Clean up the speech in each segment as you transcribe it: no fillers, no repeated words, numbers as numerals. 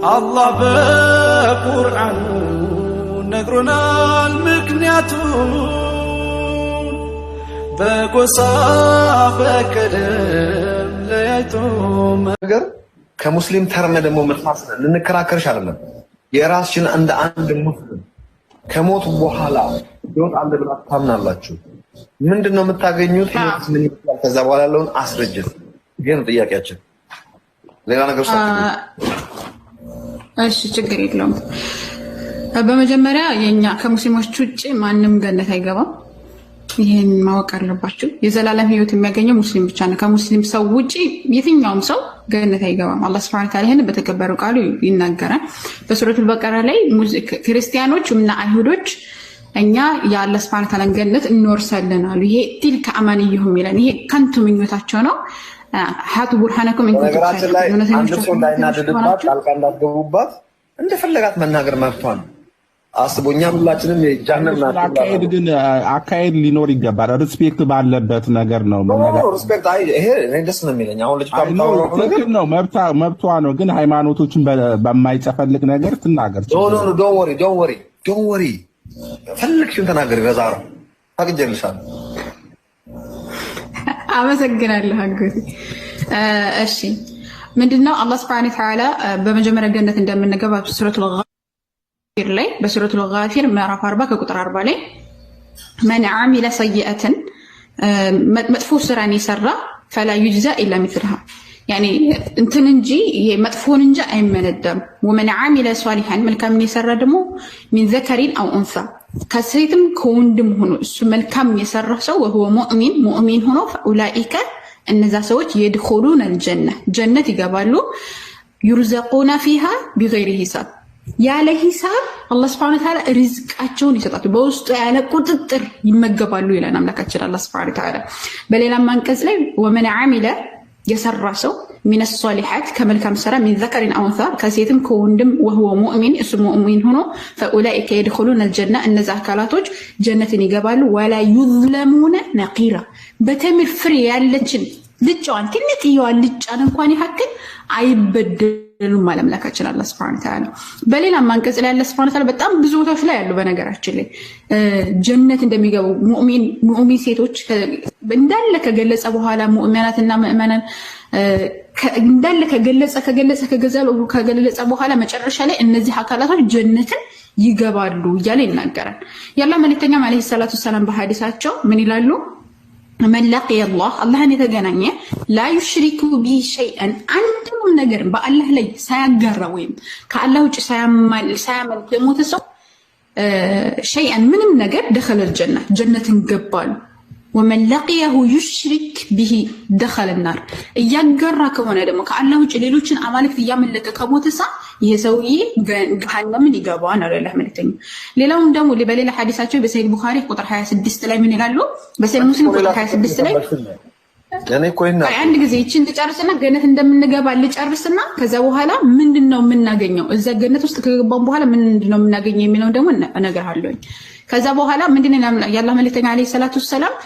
አላህ በቁርአኑ ነግሮናል ምክንያቱም በጎሳ በቀደም ለያይቶ ነገር ከሙስሊም ተርመ ደግሞ መጥፋት ልንከራከርሽ አይደለም። የራስሽን እንደ አንድ ሙስሊም ከሞት በኋላ ህይወት አለ ብላ ታምናላችሁ? ምንድነው የምታገኙት? ህይወት ምን ይመስላል? ከዛ በኋላ ያለውን አስረጅት። ግን ጥያቄያችን ሌላ ነገር እሺ፣ ችግር የለውም። በመጀመሪያ የኛ ከሙስሊሞች ውጪ ማንም ገነት አይገባም። ይሄን ማወቅ አለባችሁ። የዘላለም ህይወት የሚያገኘው ሙስሊም ብቻ ነው። ከሙስሊም ሰው ውጪ የትኛውም ሰው ገነት አይገባም። አላህ Subhanahu Wa Ta'ala ይሄን በተከበረው ቃሉ ይናገራል። በሱረቱል በቀራ ላይ ክርስቲያኖች እና አይሁዶች እኛ የአላህ Subhanahu Wa Ta'ala ገነት እንወርሳለን አሉ። ይሄ ቲልከ አማንይሁም ይላል። ይሄ ከንቱ ምኞታቸው ነው። ሀቱ ቡርሃነኩም ነገራችን ላይ አንድ ሰው እንዳይናደድባት ጣልቃ እንዳትገቡባት እንደፈለጋት መናገር መብቷ ነው። አስቦኛ ሁላችንም የጃነም ናቸው። አካሄድ ግን አካሄድ ሊኖር ይገባል። ሪስፔክት ባለበት ነገር ነው መናገር። ሪስፔክት ይሄ እኔ ደስ ነው የሚለኝ። አሁን ልጅ ታውቃለህ ነው መብቷ ነው። ግን ሃይማኖቶችን በማይጨፈልቅ ነገር ትናገር። ዶንት ወሪ ፈልግሽን ተናገሪ። በዛራ ታግጀልሻለሁ። አመሰግናለሁ አጎቴ። እሺ ምንድነው አላህ Subhanahu Wa Ta'ala በመጀመሪያ ገነት እንደምንገባ ሱረቱል ጋፊር ላይ በሱረቱል ጋፊር ምዕራፍ 40 ከቁጥር 40 ላይ من عمل سيئة መጥፎ ስራን የሰራ فلا يجزى الا مثلها يعني እንትን እንጂ መጥፎን እንጂ አይመነደም። ومن عمل صالحا መልካምን የሰራ ደግሞ من ذكر او انثى ከሴትም ከወንድም ሆኖ እሱ መልካም የሰራ ሰው وهو مؤمن ሆኖ فاولئك እነዛ ሰዎች يدخلون الجنة ጀነት ይገባሉ። يرزقون فيها بغير حساب ያለ ሂሳብ አላህ Subhanahu Wa Ta'ala ሪዝቃቸውን ይሰጣሉ። በውስጡ ያለ ቁጥጥር ይመገባሉ ይላል አምላካችን አላህ Subhanahu Wa Ta'ala። በሌላም አንቀጽ ላይ ومن عمل የሰራ ሰው من الصالحات ከመልካም ስራ من ذكر او انثى ከሴትም ከወንድም وهو مؤمن እሱ ሙእሚን ሆኖ فاولئك يدخلون الجنة እነዛ አካላቶች ጀነትን ይገባሉ። ولا يظلمون نقيرا በተምር ፍሬ ያለችን ልጫዋን ትንጥየዋን ልጫን እንኳን ያክል አይበደሉም ማለት አምላካችን አላህ Subhanahu Wa Ta'ala። በሌላም አንቀጽ ላይ አላህ Subhanahu Wa Ta'ala በጣም ብዙ ቦታዎች ላይ ያሉ በነገራችን ላይ ጀነት እንደሚገቡ ሙእሚን ሴቶች እንዳለ ከገለጸ በኋላ ሙእሚናትና ምእመናን እንዳለ ከገለጸ በኋላ መጨረሻ ላይ እነዚህ አካላቶች ጀነትን ይገባሉ እያለ ይናገራል። የአላህ መልእክተኛ አለይሂ ሰላቱ ሰላም በሐዲሳቸው ምን ይላሉ? من لقي الله የተገናኘ لا يشرك به شيئا አንድም ነገር በአላህ ላይ ሳያጋራ ወይም ከአላህ ውጭ ሳያመልክ የሞተ ሰው شيئا ምንም ነገር دخل الجنة ጀነትን ገባሉ። ومن لقيه يشرك به دخل النار እያጋራ ከሆነ ደግሞ ከአላህ ውጭ ሌሎችን አማልክት እያመለከ ከሞተ ሰው ይሄ ሰውዬ ገሃነምን ይገባዋል አለ አላህ መልእክተኛ። ሌላውም ደግሞ በሌላ ሐዲሳቸው በሰሂህ ቡኻሪ ቁጥር 26 ላይ ምን ይላሉ? በሰሂህ ሙስሊም ቁጥር 26 ላይ አንድ ጊዜ ይችን ልጨርስና ገነት እንደምንገባ ልጨርስና ከዛ በኋላ ምንድነው የምናገኘው እዛ ገነት ውስጥ ከገባን በኋላ ምንድነው የምናገኘው የሚለው ደግሞ እነግርሃለሁ። ከዛ በኋላ ምንድነው የአላህ መልእክተኛ አለይሂ ሰላቱ ሰላም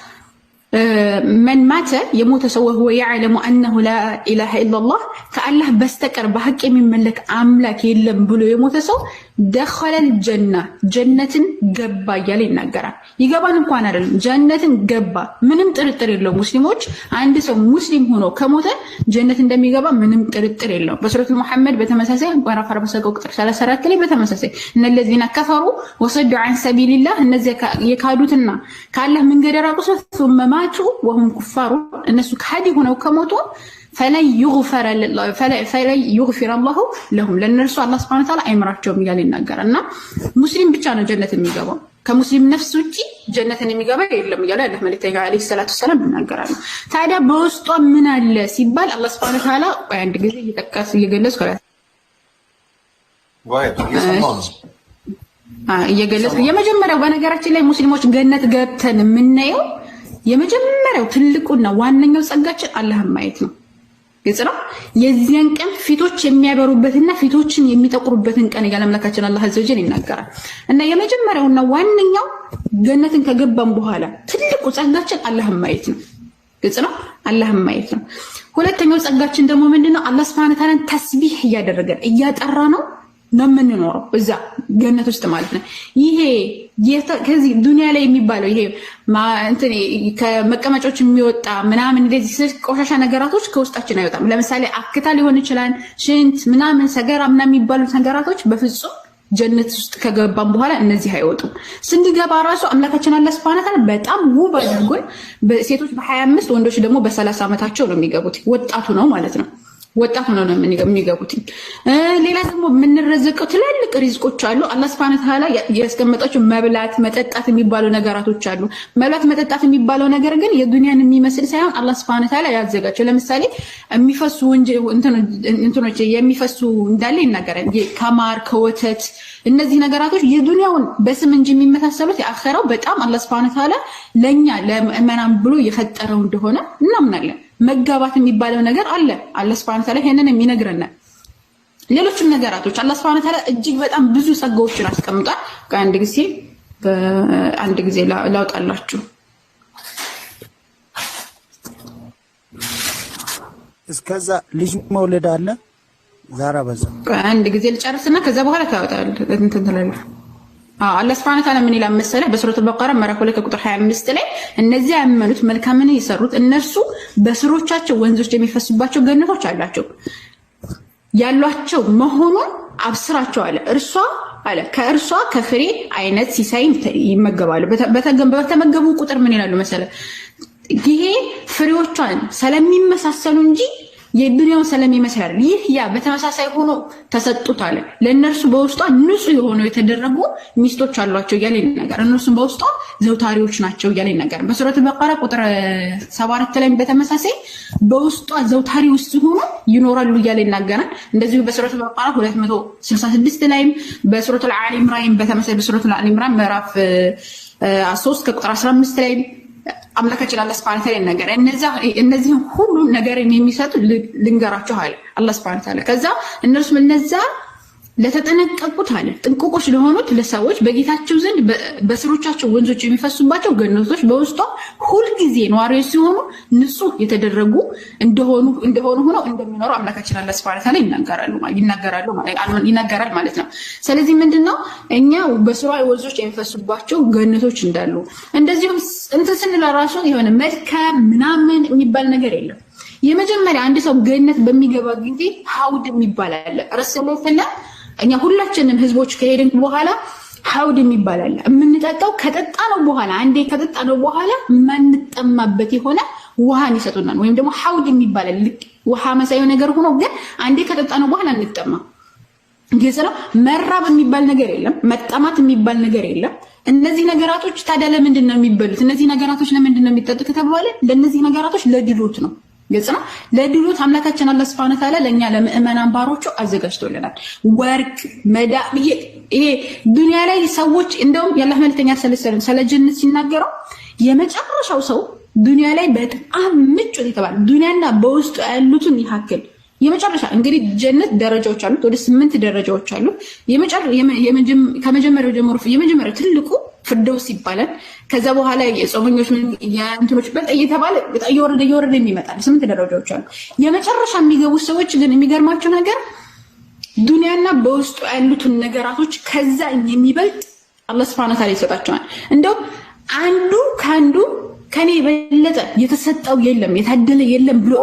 من مات يموت سوى هو يعلم أنه لا إله إلا الله كالله بستكر بحق من ملك أملاك يلم بلو يموت سو دخل الجنة جنة قبا يلي نقرأ يقبا نقوانا جنة قبا منم ترتر اللو مسلموش عند سو مسلم هنو كموت جنة دمي قبا منم ترتر اللو بسورة محمد بتمساسي وانا فرب ساقوك ترسالة سرات لي بتمساسي إن الذين كفروا وصدوا عن سبيل الله النزي يكادوتنا كالله من قرر قصة ثم ماتوا وهم كفار الناس كحدي هنا وكموتوا فلن يغفر الله لهم لأن الرسول الله سبحانه وتعالى أمرهم قال ينقرنا مسلم بيتشانو جنة الميقابا كمسلم نفسه جنة الميقابا إلا قال الله ملكته عليه الصلاة والسلام ينقرنا تعالى بوسط من السبال الله سبحانه وتعالى وعند قزي يتكاس يجلس كلا يجلس የመጀመሪያው በነገራችን ላይ ሙስሊሞች ገነት ገብተን የምናየው የመጀመሪያው ትልቁና ዋነኛው ጸጋችን አላህን ማየት ነው። ግልጽ ነው። የዚያን ቀን ፊቶች የሚያበሩበትና ፊቶችን የሚጠቁሩበትን ቀን ያለ አምላካችን አላህ አዘ ወጀል ይናገራል። እና የመጀመሪያውና ዋነኛው ገነትን ከገባን በኋላ ትልቁ ጸጋችን አላህን ማየት ነው። ግልጽ ነው። አላህን ማየት ነው። ሁለተኛው ጸጋችን ደግሞ ምንድነው? አላህ Subhanahu Ta'ala ተስቢህ እያደረገን እያጠራ ነው የምንኖረው እዛ ገነት ውስጥ ማለት ነው። ይሄ ከዚህ ዱንያ ላይ የሚባለው ይሄ እንትን ከመቀመጫዎች የሚወጣ ምናምን እንደዚህ ቆሻሻ ነገራቶች ከውስጣችን አይወጣም። ለምሳሌ አክታ ሊሆን ይችላል፣ ሽንት ምናምን፣ ሰገራ ምናምን የሚባሉ ነገራቶች በፍጹም ጀነት ውስጥ ከገባን በኋላ እነዚህ አይወጡም። ስንገባ ራሱ አምላካችን አላህ Subhanahu Ta'ala በጣም ውብ አድርጎን ሴቶች በ25 ወንዶች ደግሞ በ30 ዓመታቸው ነው የሚገቡት። ወጣቱ ነው ማለት ነው። ወጣቱ ነው የሚገቡት። ሌላ ደግሞ የምንረዘቀው ትላልቅ ሪዝቆች አሉ። አላህ Subhanahu Ta'ala ያስቀመጣቸው መብላት መጠጣት የሚባሉ ነገራቶች አሉ። መብላት መጠጣት የሚባለው ነገር ግን የዱንያን የሚመስል ሳይሆን አላህ Subhanahu Ta'ala ያዘጋጀው። ለምሳሌ የሚፈሱ እንትኖች የሚፈሱ እንዳለ ይናገራል። ከማር ከወተት እነዚህ ነገራቶች የዱንያውን በስም እንጂ የሚመሳሰሉት የአኺራው በጣም አላህ Subhanahu Ta'ala ለኛ ለምእመናን ብሎ የፈጠረው እንደሆነ እናምናለን። መጋባት የሚባለው ነገር አለ። አላህ Subhanahu Ta'ala ይሄንን የሚነግረናል። ሌሎችም ነገራቶች አላህ Subhanahu Ta'ala እጅግ በጣም ብዙ ጸጋዎችን አስቀምጧል። አንድ ጊዜ ላውጣላችሁ። እስከዛ ልጅ መውለድ አለ ዛራ በዛ አንድ ጊዜ ልጨርስና ከዛ በኋላ ታወጣለህ እንትን ትላለህ። አላህ Subhanahu Ta'ala ምን ይላል መሰለህ? በሱረቱል በቀራ ምዕራፍ 2 ቁጥር 25 ላይ እነዚያ ያመኑት መልካምን የሰሩት እነርሱ በስሮቻቸው ወንዞች የሚፈሱባቸው ገነቶች አላቸው ያሏቸው መሆኑን አብስራቸው አለ። ከእርሷ ከፍሬ አይነት ሲሳይን ይመገባሉ። በተመገቡ ቁጥር ምን ይላሉ መሰለህ? ይሄ ፍሬዎቿን ስለሚመሳሰሉ እንጂ የዱንያው ስለሚመስል ይህ ያ በተመሳሳይ ሆኖ ተሰጡት አለ። ለእነርሱ በውስጧ ንጹህ የሆኑ የተደረጉ ሚስቶች አሏቸው እያለ ይናገር። እነርሱም በውስጧ ዘውታሪዎች ናቸው እያለ ይናገር። በሱረቱል በቀራ ቁጥር 74 ላይ በተመሳሳይ በውስጧ ዘውታሪ ውስጥ ሆኖ ይኖራሉ እያለ ይናገራል። እንደዚሁ በሱረቱል በቀራ 266 ላይም በሱረቱል አሊ ኢምራን በተመሳሳይ በሱረቱል አሊ ኢምራን ምዕራፍ 3 ቁጥር 15 ላይ አምላካችን አላህ Subhanahu Ta'ala ነገር እነዚህ ሁሉ ነገር የሚሰጡ ልንገራቸው አለ አላህ Subhanahu Ta'ala። ከዛ እነርሱም እነዛ ለተጠነቀቁት አለ ጥንቁቆች ለሆኑት ለሰዎች በጌታቸው ዘንድ በስሮቻቸው ወንዞች የሚፈሱባቸው ገነቶች በውስጧ ሁሉ ጊዜ ነዋሪዎች ሲሆኑ ንጹህ የተደረጉ እንደሆኑ ሆነው እንደሚኖሩ አምላካችን አላህ Subhanahu Ta'ala ይናገራል ማለት ነው። ስለዚህ ምንድነው እኛ በስሯ ወንዞች የሚፈሱባቸው ገነቶች እንዳሉ እንደዚሁም እንትን ስንል ራሱ የሆነ መልካም ምናምን የሚባል ነገር የለም። የመጀመሪያ አንድ ሰው ገነት በሚገባ ጊዜ ሐውድ የሚባል አለ። ረሱላህ እኛ ሁላችንም ህዝቦች ከሄድን በኋላ ሐውድ የሚባል አለ። የምንጠጣው ከጠጣነው በኋላ አንዴ ከጠጣነው በኋላ ማንጠማበት የሆነ ውሃን ይሰጡናል። ወይም ደግሞ ሐውድ የሚባል አለ። ውሃ መሳዩ ነገር ሆኖ ግን አንዴ ከጠጣነው በኋላ እንጠማ። ግልጽ መራብ የሚባል ነገር የለም። መጠማት የሚባል ነገር የለም። እነዚህ ነገራቶች ታዲያ ለምንድን ነው የሚበሉት? እነዚህ ነገራቶች ለምንድን ነው የሚጠጡት ከተባለ ለነዚህ ነገራቶች ለድሎት ነው። ግልጽ ነው። ለድሎት አምላካችን አላህ Subhanahu Ta'ala ለኛ ለምእመናን ባሮቹ አዘጋጅቶልናል። ወርቅ መዳብ ይሄ ዱንያ ላይ ሰዎች እንደውም የአላህ መልእክተኛ ስለ ጀነት ሲናገረው የመጨረሻው ሰው ዱንያ ላይ በጣም ምቹ የተባለ ዱንያና በውስጡ ያሉትን ይሐክል የመጨረሻ እንግዲህ ጀነት ደረጃዎች አሉት። ወደ 8 ደረጃዎች አሉ። ከመጀመሪያው ጀምሮ የመጀመሪያው ትልቁ ፍርደውስ ይባላል። ከዛ በኋላ የጾመኞች የእንትኖች እየተባለ እየወረደ የሚመጣል 8 ደረጃዎች አሉ። የመጨረሻ የሚገቡ ሰዎች ግን የሚገርማቸው ነገር ዱንያና በውስጡ ያሉትን ነገራቶች ከዛ የሚበልጥ አላህ Subhanahu Ta'ala ይሰጣቸዋል። እንደው አንዱ ካንዱ ከኔ በለጠ የተሰጠው የለም የታደለ የለም ብሎ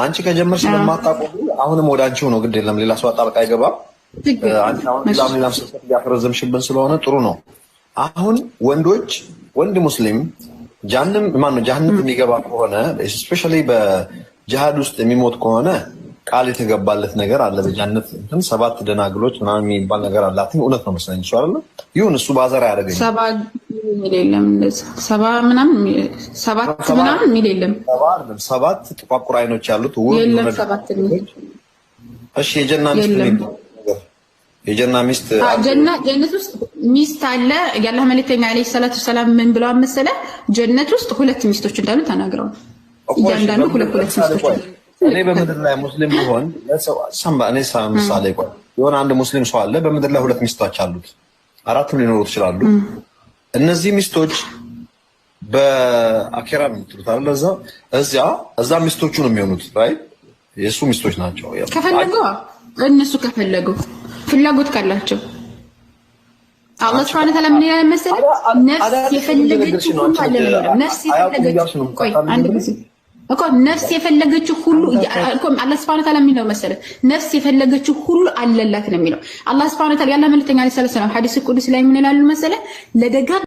አንቺ ከጀመርሽ ስለማታቆሚ አሁንም ወደ አንቺው ነው። ግድ የለም ሌላ ሰው አጣበቃ አይገባም። አንቺ አሁን ሌላ ሰው ያፈረዘምሽብን ስለሆነ ጥሩ ነው። አሁን ወንድ ሙስሊም ጀሃነም የሚገባ ከሆነ ስፔሻሊ በጂሃድ ውስጥ የሚሞት ከሆነ ቃል የተገባለት ነገር አለ። በጀነት እንትን 7 ደናግሎች ምናምን የሚባል ነገር አላት። እውነት ነው መሰለኝ እሱ አይደል? ይሁን እሱ ባዘራ ያደረገኝ 7 ምናምን ሚል የለም። 7 ጥቋቁር አይኖች ያሉት የለም 7 ሚል። እሺ የጀና ሚስት ጀነት ውስጥ ሚስት አለ። የአላህ መልእክተኛ አለይሂ ሰላቱ ሰላም ምን ብለው መሰለህ? ጀነት ውስጥ 2 ሚስቶች እንዳሉ ተናግረዋል። እያንዳንዱ 2 ሚስቶች አሉ። እኔ በምድር ላይ ሙስሊም ቢሆን እኔ ምሳሌ የሆነ አንድ ሙስሊም ሰው አለ። በምድር ላይ 2 ሚስቶች አሉት፣ 4ም ሊኖሩ ይችላሉ። እነዚህ ሚስቶች በአኬራ ነው የምትሉት አይደል? እዛ ሚስቶቹ ነው የሚሆኑት ራይት? የእሱ ሚስቶች ናቸው ከፈለጉ እነሱ ከፈለጉ ፍላጎት ካላቸው አላህ ሱብሓነሁ ወተዓላ ምን ይላል መሰለህ? ነፍስ የፈለገችው ሁሉ አለ ነው። ነፍስ የፈለገችው ቆይ አንድ ጊዜ እኮ ነፍስ የፈለገችው ሁሉ እኮ አላህ ሱብሓነሁ ወተዓላ ምን ይላል መሰለህ? ነፍስ የፈለገችው ሁሉ አለላት ነው የሚለው አላህ ሱብሓነሁ ወተዓላ። ያለ መልእክተኛ ሰለላሁ ዐለይሂ ወሰለም ሐዲስ ቁዱስ ላይ ምን ይላሉ መሰለህ? ለደጋግ